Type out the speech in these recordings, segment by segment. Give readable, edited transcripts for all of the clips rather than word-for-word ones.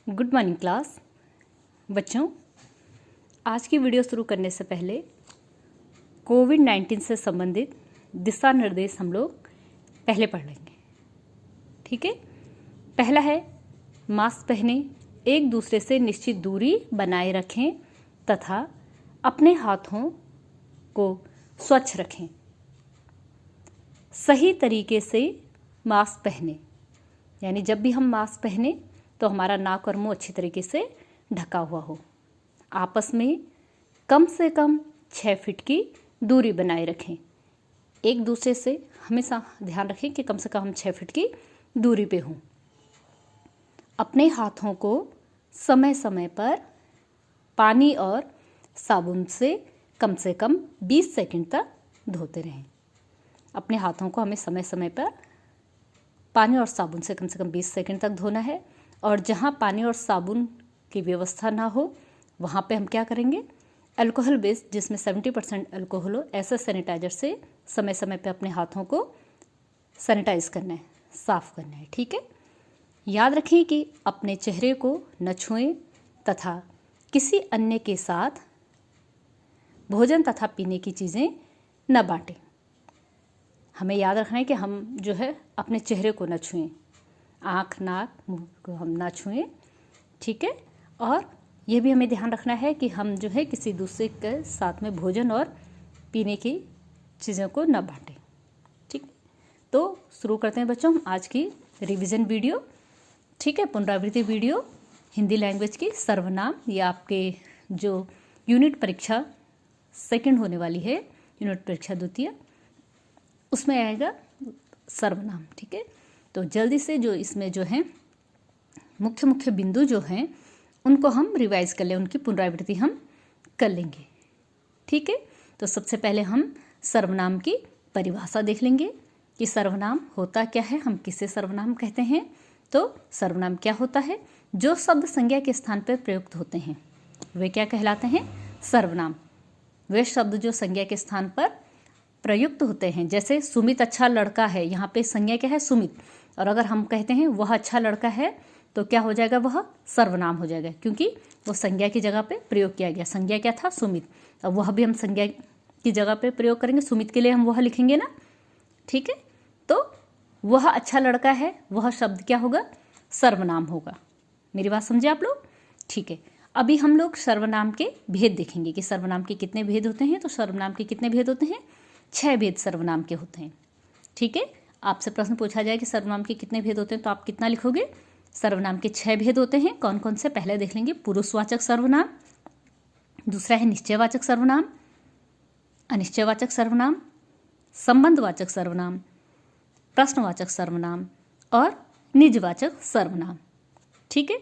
Good morning class. बच्चों, आज की वीडियो शुरू करने से पहले कोविड-19 से संबंधित दिशा निर्देश हम लोग पहले पढ़ लेंगे। ठीक है। पहला है मास्क पहने, एक दूसरे से निश्चित दूरी बनाए रखें तथा अपने हाथों को स्वच्छ रखें। सही तरीके से मास्क पहने, यानी जब भी हम मास्क पहने तो हमारा नाक और मुंह अच्छी तरीके से ढका हुआ हो। आपस में कम से कम 6 फीट की दूरी बनाए रखें। एक दूसरे से हमेशा ध्यान रखें कि कम से कम हम 6 फीट की दूरी पे हों। अपने हाथों को समय समय पर पानी और साबुन से कम 20 सेकंड तक धोते रहें। अपने हाथों को हमें समय समय पर पानी और साबुन से कम 20 सेकंड तक धोना है। और जहाँ पानी और साबुन की व्यवस्था ना हो वहाँ पे हम क्या करेंगे, अल्कोहल बेस्ड जिसमें 70% अल्कोहल हो, ऐसा सैनिटाइजर से समय समय पे अपने हाथों को सैनिटाइज करना है, साफ़ करना है। ठीक है। याद रखें कि अपने चेहरे को न छुएं तथा किसी अन्य के साथ भोजन तथा पीने की चीज़ें न बांटें। हमें याद रखना है कि हम जो है अपने चेहरे को न छुएं, आँख नाक मुंह को हम ना छुएं। ठीक है। और यह भी हमें ध्यान रखना है कि हम जो है किसी दूसरे के साथ में भोजन और पीने की चीज़ों को न बांटें। ठीक। तो शुरू करते हैं बच्चों हम आज की रिवीजन वीडियो। ठीक है। पुनरावृत्ति वीडियो हिंदी लैंग्वेज की सर्वनाम, या आपके जो यूनिट परीक्षा सेकंड होने वाली है, यूनिट परीक्षा द्वितीय, उसमें आएगा सर्वनाम। ठीक है। तो जल्दी से जो इसमें जो है मुख्य मुख्य बिंदु जो हैं उनको हम रिवाइज कर लें, उनकी पुनरावृत्ति हम कर लेंगे। ठीक है। तो सबसे पहले हम सर्वनाम की परिभाषा देख लेंगे कि सर्वनाम होता क्या है, हम किसे सर्वनाम कहते हैं। तो सर्वनाम क्या होता है, जो शब्द संज्ञा के स्थान पर प्रयुक्त होते हैं वे क्या कहलाते हैं, सर्वनाम। वे शब्द जो संज्ञा के स्थान पर प्रयुक्त होते हैं, जैसे सुमित अच्छा लड़का है, यहाँ पे संज्ञा क्या है, सुमित। और अगर हम कहते हैं वह अच्छा लड़का है तो क्या हो जाएगा, वह सर्वनाम हो जाएगा, क्योंकि वो संज्ञा की जगह पे प्रयोग किया गया। संज्ञा क्या था, सुमित। अब वह भी हम संज्ञा की जगह पे प्रयोग करेंगे, सुमित के लिए हम वह लिखेंगे ना। ठीक है। तो वह अच्छा लड़का है, वह शब्द क्या होगा, सर्वनाम होगा। मेरी बात समझे आप लोग। ठीक है। अभी हम लोग सर्वनाम के भेद देखेंगे कि सर्वनाम के कितने भेद होते हैं। तो सर्वनाम के कितने भेद होते हैं, 6 भेद सर्वनाम के होते हैं। ठीक है। आपसे प्रश्न पूछा जाए कि सर्वनाम के कितने भेद होते हैं तो आप कितना लिखोगे, सर्वनाम के 6 भेद होते हैं। कौन कौन से, पहले देख लेंगे पुरुषवाचक सर्वनाम, दूसरा है निश्चयवाचक सर्वनाम, अनिश्चयवाचक सर्वनाम, संबंधवाचक सर्वनाम, प्रश्नवाचक सर्वनाम और निजवाचक सर्वनाम। ठीक है।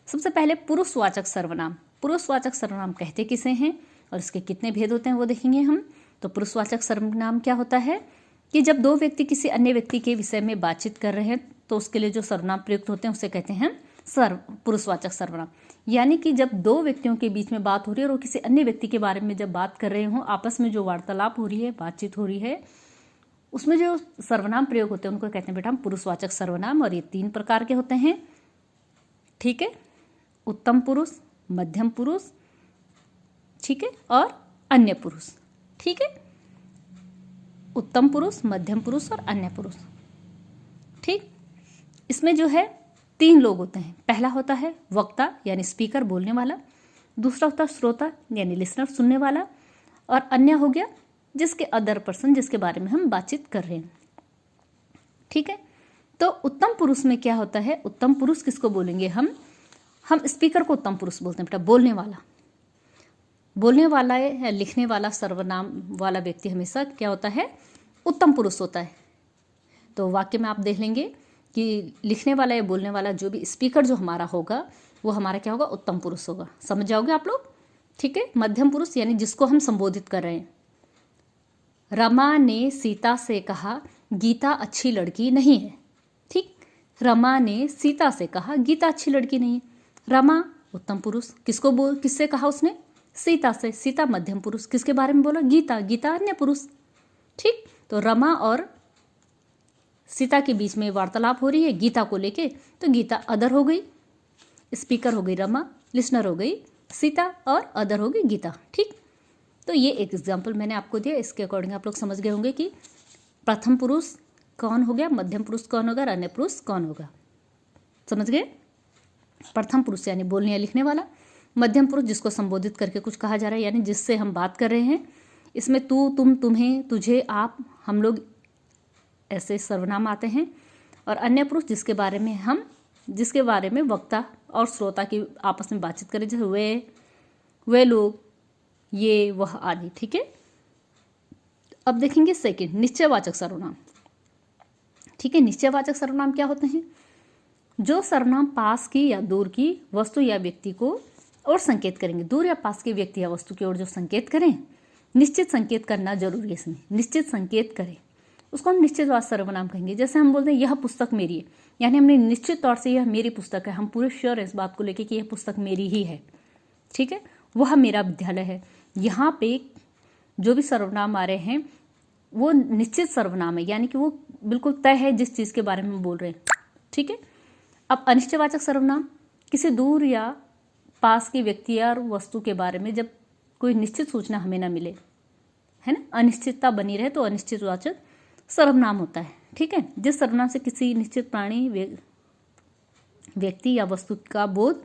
सबसे पहले पुरुषवाचक सर्वनाम। पुरुषवाचक सर्वनाम कहते किसे हैं और इसके कितने भेद होते हैं वो देखेंगे हम। तो पुरुषवाचक सर्वनाम क्या होता है कि जब दो व्यक्ति किसी अन्य व्यक्ति के विषय में बातचीत कर रहे हैं तो उसके लिए जो सर्वनाम प्रयुक्त होते हैं उसे कहते हैं पुरुषवाचक सर्वनाम। यानी कि जब दो व्यक्तियों के बीच में बात हो रही है और वो किसी अन्य व्यक्ति के बारे में जब बात कर रहे हों, आपस में जो वार्तालाप हो रही है, बातचीत हो रही है, उसमें जो सर्वनाम प्रयोग होते हैं उनको कहते हैं बेटा हम पुरुषवाचक सर्वनाम। और ये 3 प्रकार के होते हैं। ठीक है। उत्तम पुरुष, मध्यम पुरुष, ठीक है, और अन्य पुरुष। ठीक है। उत्तम पुरुष, मध्यम पुरुष और अन्य पुरुष। ठीक। इसमें जो है 3 लोग होते हैं। पहला होता है वक्ता यानी स्पीकर, बोलने वाला। दूसरा होता है श्रोता यानी लिसनर, सुनने वाला। और अन्य हो गया जिसके अदर पर्सन, जिसके बारे में हम बातचीत कर रहे हैं। ठीक है। तो उत्तम पुरुष में क्या होता है, उत्तम पुरुष किसको बोलेंगे हम स्पीकर को उत्तम पुरुष बोलते हैं बेटा, बोलने वाला। बोलने वाला या लिखने वाला सर्वनाम वाला व्यक्ति हमेशा क्या होता है, उत्तम पुरुष होता है। तो वाक्य में आप देख लेंगे कि लिखने वाला या बोलने वाला जो भी स्पीकर जो हमारा होगा वो हमारा क्या होगा, उत्तम पुरुष होगा। समझ जाओगे आप लोग। ठीक है। मध्यम पुरुष यानी जिसको हम संबोधित कर रहे हैं। रमा ने सीता से कहा गीता अच्छी लड़की नहीं है। ठीक। रमा ने सीता से कहा गीता अच्छी लड़की नहीं है। रमा उत्तम पुरुष, किससे कहा उसने, सीता से। सीता मध्यम पुरुष, किसके बारे में बोला, गीता। गीता अन्य पुरुष। ठीक। तो रमा और सीता के बीच में वार्तालाप हो रही है गीता को लेके, तो गीता अदर हो गई। स्पीकर हो गई रमा, लिसनर हो गई सीता और अदर हो गई गीता। ठीक, तो ये एक एग्जाम्पल मैंने आपको दिया। इसके अकॉर्डिंग आप लोग समझ गए होंगे कि प्रथम पुरुष कौन हो गया, मध्यम पुरुष कौन होगा और अन्य पुरुष कौन होगा। समझ गए? प्रथम पुरुष यानी बोलने या लिखने वाला, मध्यम पुरुष जिसको संबोधित करके कुछ कहा जा रहा है यानी जिससे हम बात कर रहे हैं, इसमें तू, तुम, तुम्हें, तुझे, आप, हम लोग ऐसे सर्वनाम आते हैं। और अन्य पुरुष जिसके बारे में वक्ता और श्रोता की आपस में बातचीत करें, जैसे वे लोग, ये, वह आदि। ठीक है, अब देखेंगे सेकंड, निश्चयवाचक सर्वनाम। ठीक है, निश्चयवाचक सर्वनाम क्या होते हैं? जो सर्वनाम पास की या दूर की वस्तु या व्यक्ति को और संकेत करेंगे। दूर या पास के व्यक्ति या वस्तु की ओर जो संकेत करें, निश्चित संकेत करना जरूरी है इसमें, निश्चित संकेत करें, उसको हम निश्चितवाचक सर्वनाम कहेंगे। जैसे हम बोलते हैं यह पुस्तक मेरी है, यानी हमने निश्चित तौर से यह मेरी पुस्तक है, हम पूरे श्योर है इस बात को लेकर कि यह पुस्तक मेरी ही है। ठीक है, वह मेरा विद्यालय है। यहाँ पे जो भी सर्वनाम आ रहे हैं वो निश्चित सर्वनाम है, यानी कि वो बिल्कुल तय है जिस चीज़ के बारे में हम बोल रहे हैं। ठीक है, अब अनिश्चयवाचक सर्वनाम, किसी दूर या पास के व्यक्ति या वस्तु के बारे में जब कोई निश्चित सूचना हमें ना मिले, है ना, अनिश्चितता बनी रहे, तो अनिश्चयवाचक सर्वनाम होता है। ठीक है, जिस सर्वनाम से किसी निश्चित प्राणी, व्यक्ति या वस्तु का बोध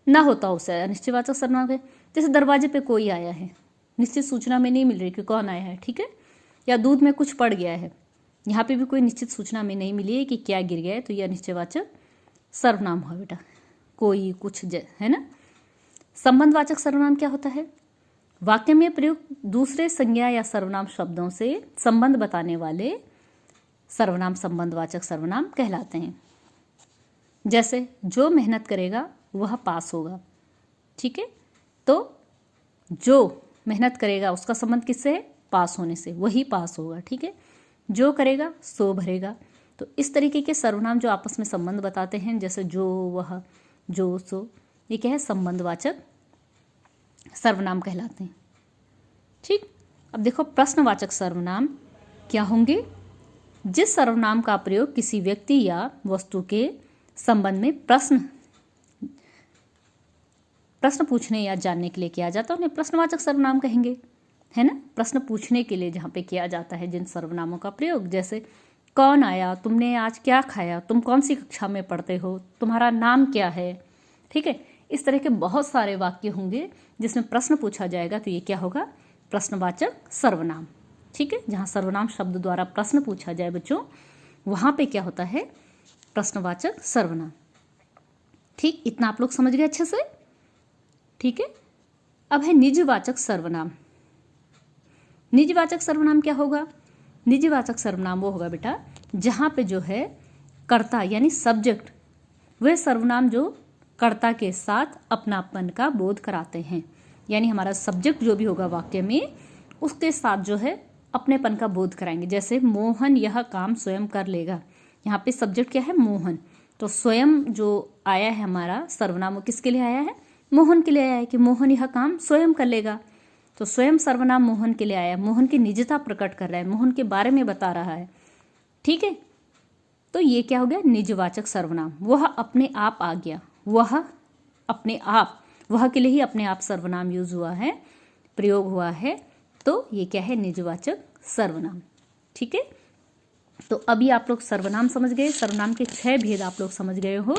ना होता उसे अनिश्चयवाचक सर्वनाम है। जैसे दरवाजे पे कोई आया है, निश्चित सूचना में नहीं मिल रही कि कौन आया है। ठीक है, या दूध में कुछ पड़ गया है, यहाँ पे भी कोई निश्चित सूचना में नहीं मिली है कि क्या गिर गया है, तो यह अनिश्चयवाचक सर्वनाम हुआ बेटा। कोई, कुछ, है ना। संबंधवाचक सर्वनाम क्या होता है? वाक्य में प्रयुक्त दूसरे संज्ञा या सर्वनाम शब्दों से संबंध बताने वाले सर्वनाम संबंधवाचक सर्वनाम कहलाते हैं। जैसे जो मेहनत करेगा वह पास होगा। ठीक है, तो जो मेहनत करेगा उसका संबंध किससे है? पास होने से, वही पास होगा। ठीक है, जो करेगा सो भरेगा। तो इस तरीके के सर्वनाम जो आपस में संबंध बताते हैं, जैसे जो, वह, जो, सो, ये क्या है? संबंधवाचक सर्वनाम कहलाते हैं। ठीक, अब देखो प्रश्नवाचक सर्वनाम क्या होंगे? जिस सर्वनाम का प्रयोग किसी व्यक्ति या वस्तु के संबंध में प्रश्न पूछने या जानने के लिए किया जाता है, उन्हें प्रश्नवाचक सर्वनाम कहेंगे, है ना। प्रश्न पूछने के लिए जहाँ पे किया जाता है जिन सर्वनामों का प्रयोग, जैसे कौन आया, तुमने आज क्या खाया, तुम कौन सी कक्षा में पढ़ते हो, तुम्हारा नाम क्या है। ठीक है, इस तरह के बहुत सारे वाक्य होंगे जिसमें प्रश्न पूछा जाएगा, तो ये क्या होगा? प्रश्नवाचक सर्वनाम। ठीक है, जहाँ सर्वनाम शब्द द्वारा प्रश्न पूछा जाए बच्चों, वहाँ पे क्या होता है? प्रश्नवाचक सर्वनाम। ठीक, इतना आप लोग समझ गए अच्छे से? ठीक है, अब है निजवाचक सर्वनाम। निजवाचक सर्वनाम क्या होगा? निजवाचक सर्वनाम वो होगा बेटा जहाँ पे जो है कर्ता यानी सब्जेक्ट, वह सर्वनाम जो कर्ता के साथ अपनापन का बोध कराते हैं, यानी हमारा सब्जेक्ट जो भी होगा वाक्य में उसके साथ जो है अपनेपन का बोध कराएंगे। जैसे मोहन यह काम स्वयं कर लेगा, यहाँ पे सब्जेक्ट क्या है? मोहन। तो स्वयं जो आया है हमारा सर्वनाम, वो किसके लिए आया है? मोहन के लिए आया है कि मोहन यह काम स्वयं कर लेगा। तो स्वयं सर्वनाम मोहन के लिए आया, मोहन की निजता प्रकट कर रहा है, मोहन के बारे में बता रहा है। ठीक है, तो ये क्या हो गया? निजवाचक सर्वनाम। वह अपने आप आ गया, वह अपने आप, वह के लिए ही अपने आप सर्वनाम यूज हुआ है, प्रयोग हुआ है, तो ये क्या है? निजवाचक सर्वनाम। ठीक है, तो अभी आप लोग सर्वनाम समझ गए, सर्वनाम के 6 भेद आप लोग समझ गए हो,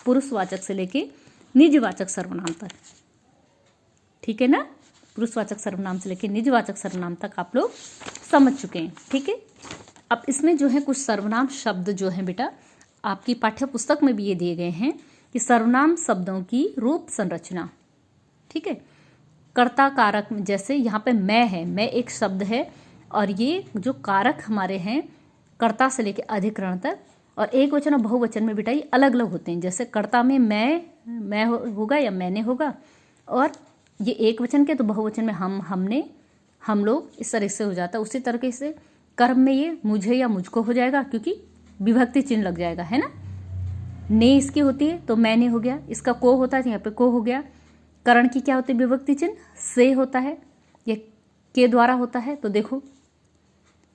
पुरुषवाचक से लेके निजवाचक सर्वनाम तक। ठीक है ना, पुरुषवाचक सर्वनाम से लेके निजवाचक सर्वनाम तक आप लोग समझ चुके हैं। ठीक है, अब इसमें जो है कुछ सर्वनाम शब्द जो है बेटा आपकी पाठ्य पुस्तक में भी ये दिए गए हैं कि सर्वनाम शब्दों की रूप संरचना। ठीक है, कर्ता कारक, जैसे यहाँ पे मैं है, मैं एक शब्द है और ये जो कारक हमारे हैं कर्ता से लेके अधिकरण तक, और एक वचन और बहुवचन में बेटा ये अलग अलग होते हैं। जैसे कर्ता में मैं होगा या मैंने होगा, और ये एक वचन के तो बहुवचन में हम, हमने, हम लोग, इस तरह से हो जाता है। उसी तरीके से कर्म में ये मुझे या मुझको हो जाएगा क्योंकि विभक्ति चिन्ह लग जाएगा, है ना। ने इसकी होती है तो मैंने हो गया, इसका को होता है तो यहाँ पे को हो गया। करण की क्या होती है? विभक्ति चिन्ह से होता है, ये के द्वारा होता है, तो देखो,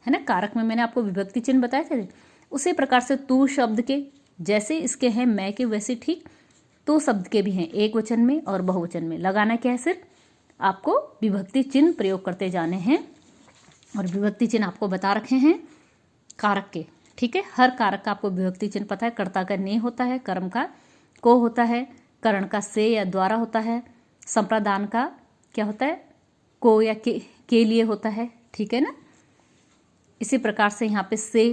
है ना। कारक में मैंने आपको विभक्ति चिन्ह बताए थे। उसी प्रकार से तू शब्द के जैसे इसके हैं मैं के, वैसे ठीक तो शब्द के भी हैं, एक वचन में और बहुवचन में। लगाना क्या है, सिर्फ आपको विभक्ति चिन्ह प्रयोग करते जाने हैं, और विभक्ति चिन्ह आपको बता रखे हैं कारक के, ठीक है। हर कारक का आपको विभक्ति चिन्ह पता है। कर्ता का ने होता है, कर्म का को होता है, करण का से या द्वारा होता है, संप्रदान का क्या होता है, को या के लिए होता है, ठीक है ना। इसी प्रकार से यहाँ पे से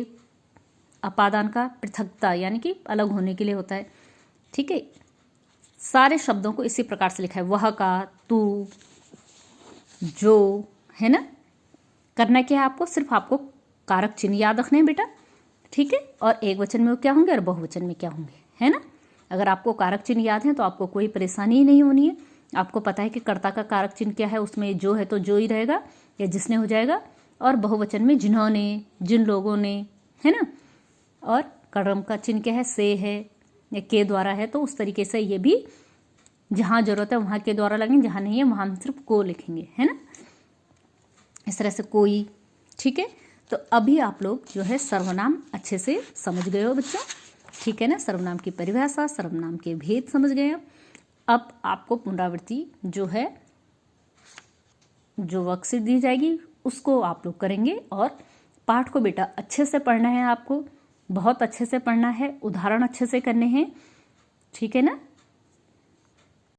अपादान का पृथकता यानी कि अलग होने के लिए होता है, ठीक है। सारे शब्दों को इसी प्रकार से लिखा है, वह का, तू, जो, है ना। करना क्या है आपको, सिर्फ आपको कारक चिन्ह याद रखने हैं बेटा, ठीक है। और एक वचन में वो क्या होंगे और बहुवचन में क्या होंगे, है ना। अगर आपको कारक चिन्ह याद है तो आपको कोई परेशानी ही नहीं होनी है। आपको पता है कि कर्ता का कारक चिन्ह क्या है, उसमें जो है तो जो ही रहेगा या जिसने हो जाएगा, और बहुवचन में जिन्होंने, जिन लोगों ने, है ना। और कर्म का चिन्ह क्या है, से है या के द्वारा है, तो उस तरीके से ये भी जहाँ जरूरत है वहाँ के द्वारा लगेंगे, जहाँ नहीं है वहाँ हम सिर्फ को लिखेंगे, है ना। इस तरह से कोई, ठीक है। तो अभी आप लोग जो है सर्वनाम अच्छे से समझ गए हो बच्चों, ठीक है ना। सर्वनाम की परिभाषा, सर्वनाम के भेद समझ गए हो। अब आपको पुनरावृत्ति जो है, जो वर्कशीट दी जाएगी उसको आप लोग करेंगे, और पाठ को बेटा अच्छे से पढ़ना है, आपको बहुत अच्छे से पढ़ना है, उदाहरण अच्छे से करने हैं, ठीक है ना।